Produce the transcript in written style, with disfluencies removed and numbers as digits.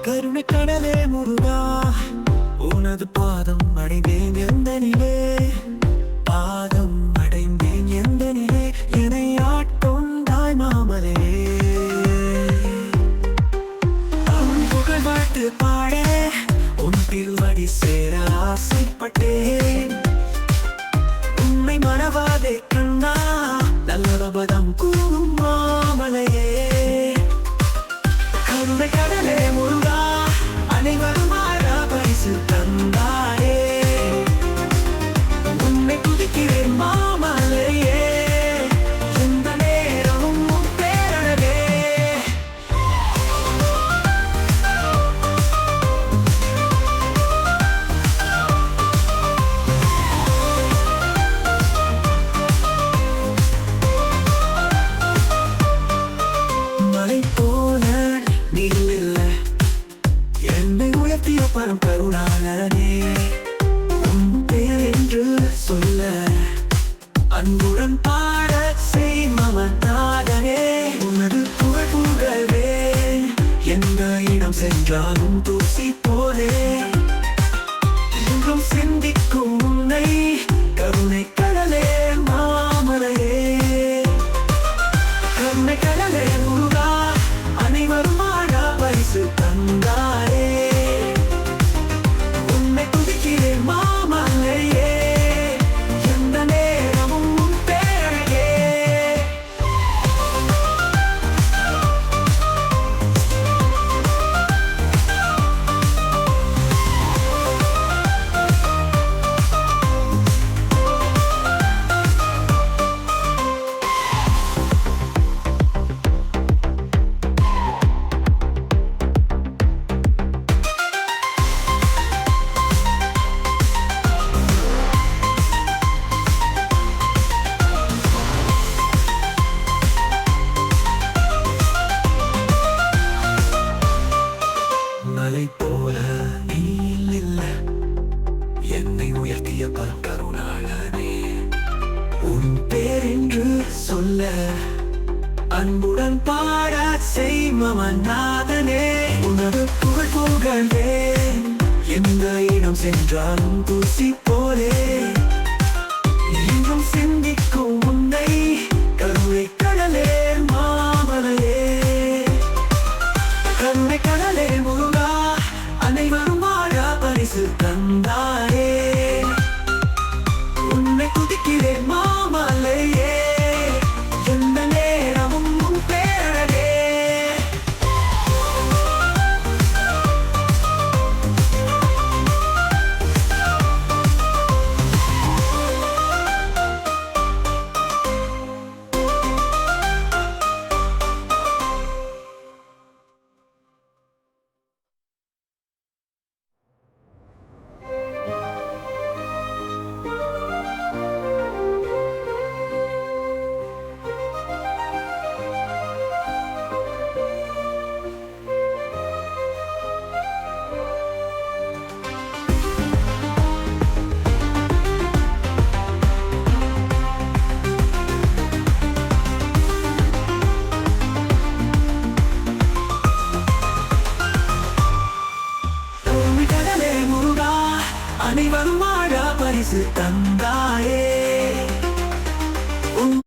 கருணை கடலே முருகா, உனது பாதம் அடைந்தேன் எந்த நிலே, பாதம் அடைந்தேன் எந்த நிலே, என்னை ஆட்கொண்டாய் மாமலே. உன் புகழ் வாழ்த்து பாட உன் திருவடி சேர ஆசைப்பட்டேன். உன்னை மறவாதே கண்ணா, நல்லபதம் கூறும் மாமலையே. கருணை கடலே முருகா, அனைவரும் ஆற பரிசு தந்தாரே. உன்னை துதிக்கிறேன் மாமலையே, எந்த நேரமும் உன் பேரழகே. மலை போல நீல என்னை உயர்த்திய பரம் கருணாளனே. உன் பெயர் என்று சொல்ல அன்புடன் பாட செய் மமநாதனே. உனது புகழ் புகழ்வே எந்த இடம் சென்றாலும் தூசி போலே. என்றும் சிந்திக்கும் உன்னை கருணை கடலே மாமலையே. கருணை கடலே முருகா, அனைவரும் ஆட பரிசு தந்தாரே. உன்னை துதிக்கிறேன் மாமலையே, எந்த நேரமும் உன் பேரழகே. மலை போல நீ இல்ல என்னை உயர்த்திய கருணாளனே. உன் பேர் என்று சொல்ல அன்புடன் பாட செய் மமநாதனே. உனது புகழ் புகழ்வே எந்த இடம் சென்றாலும் தூசி போலே.